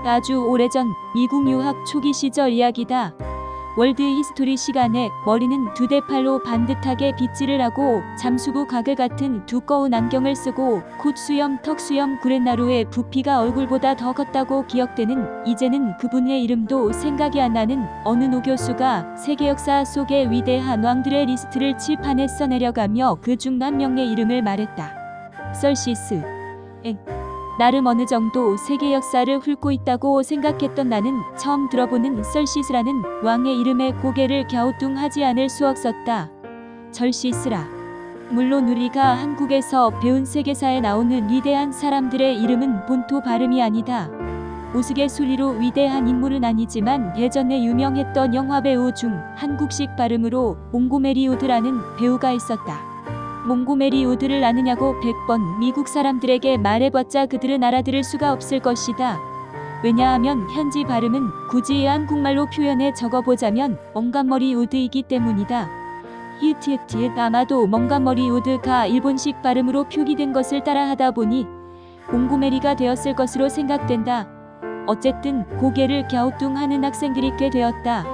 아주 오래전 미국 유학 초기 시절 이야기다. 월드 히스토리 시간에 머리는 두 대 팔로 반듯하게 빗질을 하고 잠수부 가글 같은 두꺼운 안경을 쓰고 콧수염 턱수염 구렛나루의 부피가 얼굴보다 더 컸다고 기억되는, 이제는 그분의 이름도 생각이 안 나는 어느 노교수가 세계 역사 속의 위대한 왕들의 리스트를 칠판에 써내려가며 그 중 한 명의 이름을 말했다. 설시스. 나름 어느 정도 세계 역사를 훑고 있다고 생각했던 나는 처음 들어보는 설시스라는 왕의 이름에 고개를 갸우뚱하지 않을 수 없었다. 절시스라. 물론 우리가 한국에서 배운 세계사에 나오는 위대한 사람들의 이름은 본토 발음이 아니다. 우스갯소리로 위대한 인물은 아니지만 예전에 유명했던 영화배우 중 한국식 발음으로 몽고메리 우드라는 배우가 있었다. 몽고메리 우드를 아느냐고 100번 미국 사람들에게 말해봤자 그들은 알아들을 수가 없을 것이다. 왜냐하면 현지 발음은 굳이 한국말로 표현해 적어보자면 멍간머리 우드이기 때문이다. 히읗 아마도 멍간머리 우드가 일본식 발음으로 표기된 것을 따라하다 보니 몽고메리가 되었을 것으로 생각된다. 어쨌든 고개를 갸우뚱하는 학생들이 꽤 되었다.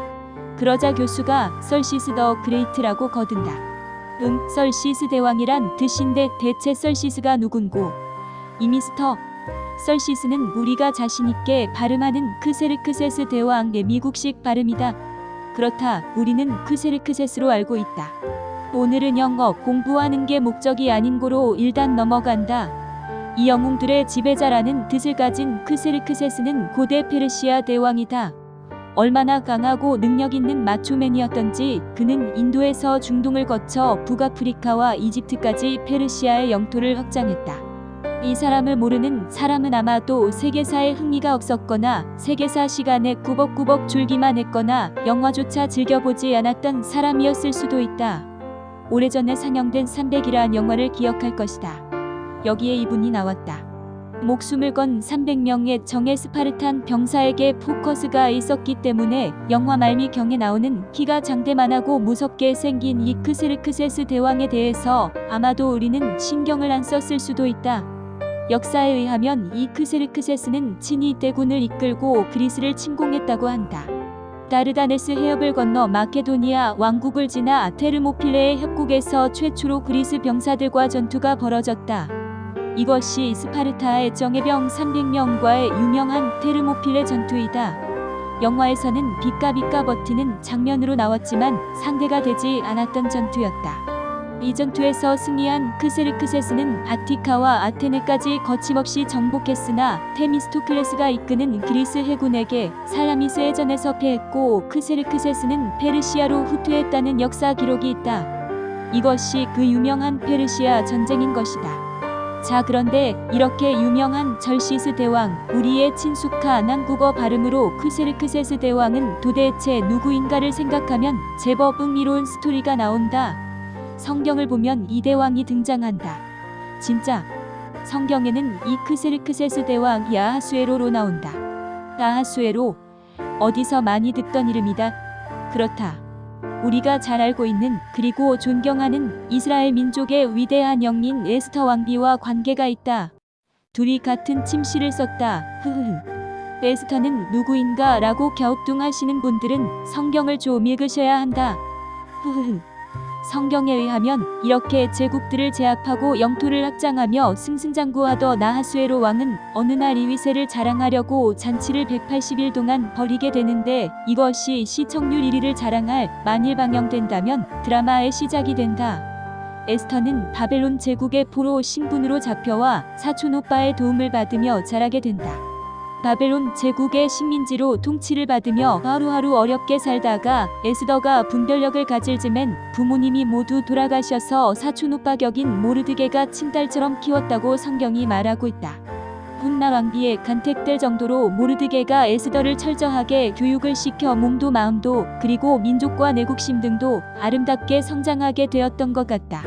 그러자 교수가 설시스 더 그레이트라고 거둔다. 설시스 대왕이란 뜻인데 대체 설시스가 누군고? 이 미스터 설시스는 우리가 자신있게 발음하는 크세르크세스 대왕의 미국식 발음이다. 그렇다, 우리는 크세르크세스로 알고 있다. 오늘은 영어 공부하는 게 목적이 아닌 고로 일단 넘어간다. 이 영웅들의 지배자라는 뜻을 가진 크세르크세스는 고대 페르시아 대왕이다. 얼마나 강하고 능력 있는 마초맨이었던지 그는 인도에서 중동을 거쳐 북아프리카와 이집트까지 페르시아의 영토를 확장했다. 이 사람을 모르는 사람은 아마도 세계사에 흥미가 없었거나 세계사 시간에 꾸벅꾸벅 졸기만 했거나 영화조차 즐겨보지 않았던 사람이었을 수도 있다. 오래전에 상영된 300이라는 영화를 기억할 것이다. 여기에 이분이 나왔다. 목숨을 건 300명의 정예 스파르탄 병사에게 포커스가 있었기 때문에 영화 말미경에 나오는 키가 장대만하고 무섭게 생긴 이 크세르크세스 대왕에 대해서 아마도 우리는 신경을 안 썼을 수도 있다. 역사에 의하면 이 크세르크세스는 친히 대군을 이끌고 그리스를 침공했다고 한다. 다르다네스 해협을 건너 마케도니아 왕국을 지나 테르모필레의 협곡에서 최초로 그리스 병사들과 전투가 벌어졌다. 이것이 스파르타의 정예병 300명과의 유명한 테르모필레 전투이다. 영화에서는 비까비까 버티는 장면으로 나왔지만 상대가 되지 않았던 전투였다. 이 전투에서 승리한 크세르크세스는 아티카와 아테네까지 거침없이 정복했으나 테미스토클레스가 이끄는 그리스 해군에게 살라미스 해전에서 패했고 크세르크세스는 페르시아로 후퇴했다는 역사 기록이 있다. 이것이 그 유명한 페르시아 전쟁인 것이다. 자, 그런데 이렇게 유명한 절시스 대왕, 우리의 친숙한 한국어 발음으로 크세르크세스 대왕은 도대체 누구인가를 생각하면 제법 흥미로운 스토리가 나온다. 성경을 보면 이 대왕이 등장한다. 진짜 성경에는 이 크세르크세스 대왕이 아하수에로로 나온다. 아하수에로, 어디서 많이 듣던 이름이다. 그렇다. 우리가 잘 알고 있는 그리고 존경하는 이스라엘 민족의 위대한 영인 에스터 왕비와 관계가 있다. 둘이 같은 침실을 썼다. 에스터는 누구인가 라고 갸우뚱하시는 분들은 성경을 좀 읽으셔야 한다. 성경에 의하면 이렇게 제국들을 제압하고 영토를 확장하며 승승장구하던 아하수에로 왕은 어느 날 이 위세를 자랑하려고 잔치를 180일 동안 벌이게 되는데 이것이 시청률 1위를 자랑할 만일 방영된다면 드라마의 시작이 된다. 에스터는 바벨론 제국의 포로 신분으로 잡혀와 사촌 오빠의 도움을 받으며 자라게 된다. 바벨론 제국의 식민지로 통치를 받으며 하루하루 어렵게 살다가 에스더가 분별력을 가질 즈음엔 부모님이 모두 돌아가셔서 사촌오빠 격인 모르드게가 친딸처럼 키웠다고 성경이 말하고 있다. 훗날 왕비에 간택될 정도로 모르드게가 에스더를 철저하게 교육을 시켜 몸도 마음도 그리고 민족과 내국심 등도 아름답게 성장하게 되었던 것 같다.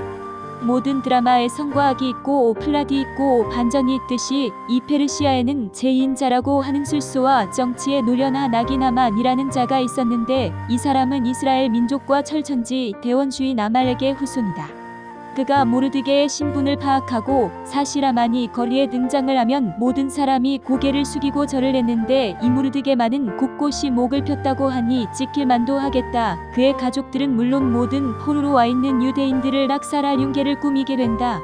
모든 드라마에 성과학이 있고 플롯이 있고 반전이 있듯이 이 페르시아에는 제2인자라고 하는 술수와 정치에 노련한 아기나만이라는 자가 있었는데 이 사람은 이스라엘 민족과 철천지 대원주의 나말에게 후손이다. 마크가 모르드게의 신분을 파악하고 사시라만이 거리에 등장을 하면 모든 사람이 고개를 숙이고 절을 했는데 이 모르드게만은 곳곳이 목을 폈다고 하니 지킬 만도 하겠다. 그의 가족들은 물론 모든 포로로 와 있는 유대인들을 낙살할 흉계를 꾸미게 된다.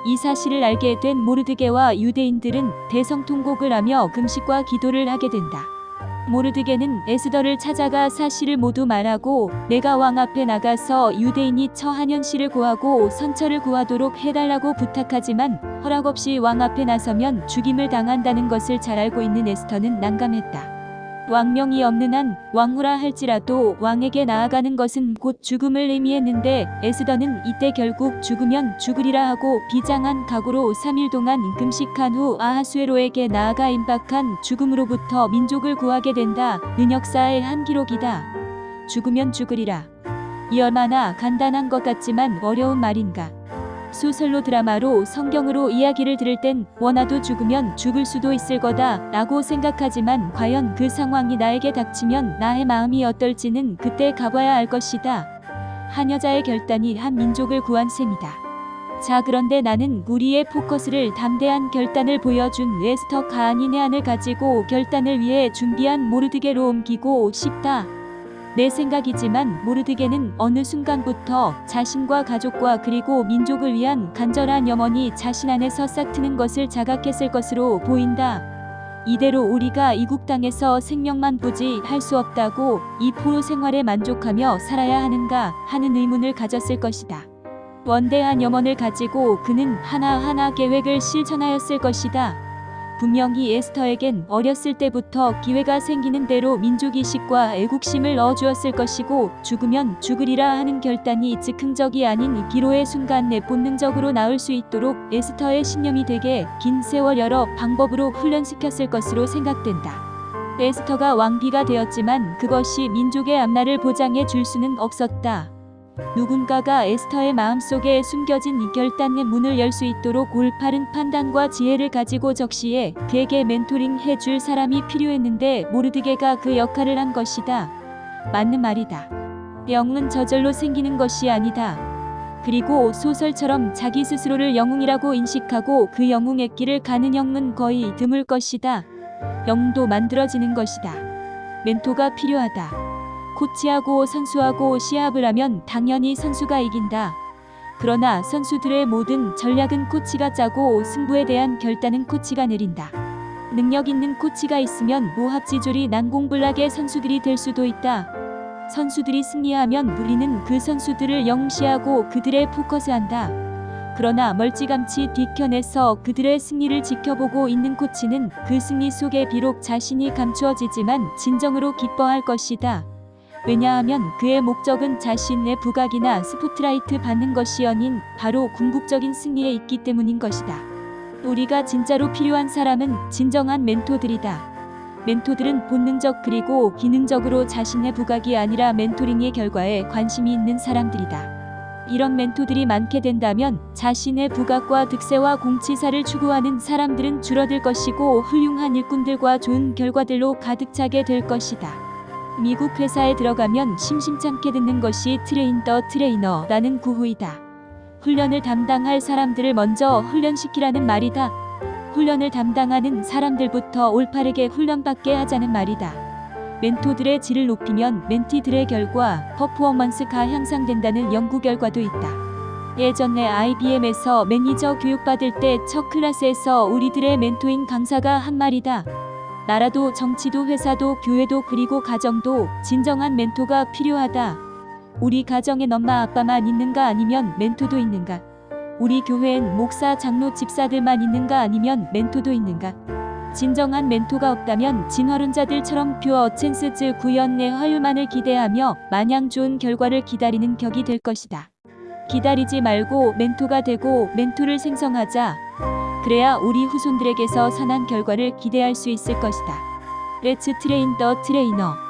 이 사실을 알게 된 모르드게와 유대인들은 대성통곡을 하며 금식과 기도를 하게 된다. 모르드게는 에스더를 찾아가 사실을 모두 말하고 내가 왕 앞에 나가서 유대인이 처한 현실을 구하고 선처를 구하도록 해달라고 부탁하지만 허락 없이 왕 앞에 나서면 죽임을 당한다는 것을 잘 알고 있는 에스더는 난감했다. 왕명이 없는 한 왕후라 할지라도 왕에게 나아가는 것은 곧 죽음을 의미했는데 에스더는 이때 결국 죽으면 죽으리라 하고 비장한 각오로 3일 동안 금식한 후 아하수에로에게 나아가 임박한 죽음으로부터 민족을 구하게 된다. 능역사의 한 기록이다. 죽으면 죽으리라. 이 얼마나 간단한 것 같지만 어려운 말인가. 소설로 드라마로 성경으로 이야기를 들을 땐 원하도 죽으면 죽을 수도 있을 거다 라고 생각하지만 과연 그 상황이 나에게 닥치면 나의 마음이 어떨지는 그때 가봐야 알 것이다. 한 여자의 결단이 한 민족을 구한 셈이다. 자, 그런데 나는 우리의 포커스를 담대한 결단을 보여준 에스터 가한인의 안을 가지고 결단을 위해 준비한 모르드게로 옮기고 싶다. 내 생각이지만 모르드게는 어느 순간부터 자신과 가족과 그리고 민족을 위한 간절한 염원이 자신 안에서 싹트는 것을 자각했을 것으로 보인다. 이대로 우리가 이국 땅에서 생명만 부지할 수 없다고 이 포로 생활에 만족하며 살아야 하는가 하는 의문을 가졌을 것이다. 원대한 염원을 가지고 그는 하나하나 계획을 실천하였을 것이다. 분명히 에스터에겐 어렸을 때부터 기회가 생기는 대로 민족의식과 애국심을 넣어주었을 것이고 죽으면 죽으리라 하는 결단이 즉흥적이 아닌 기로의 순간 내 본능적으로 나올 수 있도록 에스터의 신념이 되게 긴 세월 여러 방법으로 훈련시켰을 것으로 생각된다. 에스터가 왕비가 되었지만 그것이 민족의 앞날을 보장해 줄 수는 없었다. 누군가가 에스터의 마음속에 숨겨진 이 결단의 문을 열 수 있도록 올바른 판단과 지혜를 가지고 적시해 그에게 멘토링 해줄 사람이 필요했는데 모르드게가 그 역할을 한 것이다. 맞는 말이다. 영웅은 저절로 생기는 것이 아니다. 그리고 소설처럼 자기 스스로를 영웅이라고 인식하고 그 영웅의 길을 가는 영웅은 거의 드물 것이다. 영웅도 만들어지는 것이다. 멘토가 필요하다. 코치하고 선수하고 시합을 하면 당연히 선수가 이긴다. 그러나 선수들의 모든 전략은 코치가 짜고 승부에 대한 결단은 코치가 내린다. 능력 있는 코치가 있으면 모합지졸이 난공불락의 선수들이 될 수도 있다. 선수들이 승리하면 우리는 그 선수들을 영시하고 그들의 포커스한다. 그러나 멀찌감치 뒤편에서 그들의 승리를 지켜보고 있는 코치는 그 승리 속에 비록 자신이 감추어지지만 진정으로 기뻐할 것이다. 왜냐하면 그의 목적은 자신의 부각이나 스포트라이트 받는 것이 아닌 바로 궁극적인 승리에 있기 때문인 것이다. 우리가 진짜로 필요한 사람은 진정한 멘토들이다. 멘토들은 본능적 그리고 기능적으로 자신의 부각이 아니라 멘토링의 결과에 관심이 있는 사람들이다. 이런 멘토들이 많게 된다면 자신의 부각과 득세와 공치사를 추구하는 사람들은 줄어들 것이고 훌륭한 일꾼들과 좋은 결과들로 가득 차게 될 것이다. 미국 회사에 들어가면 심심찮게 듣는 것이 트레인 더 트레이너라는 구호이다. 훈련을 담당할 사람들을 먼저 훈련시키라는 말이다. 훈련을 담당하는 사람들부터 올바르게 훈련받게 하자는 말이다. 멘토들의 질을 높이면 멘티들의 결과, 퍼포먼스가 향상된다는 연구 결과도 있다. 예전에 IBM에서 매니저 교육받을 때 첫 클래스에서 우리들의 멘토인 강사가 한 말이다. 나라도 정치도 회사도 교회도 그리고 가정도 진정한 멘토가 필요하다. 우리 가정엔 엄마 아빠만 있는가 아니면 멘토도 있는가? 우리 교회엔 목사 장로 집사들만 있는가 아니면 멘토도 있는가? 진정한 멘토가 없다면 진화론자들처럼 퓨어 챈스즈 구현의 화율만을 기대하며 마냥 좋은 결과를 기다리는 격이 될 것이다. 기다리지 말고 멘토가 되고 멘토를 생성하자. 그래야 우리 후손들에게서 선한 결과를 기대할 수 있을 것이다. Let's train the trainer.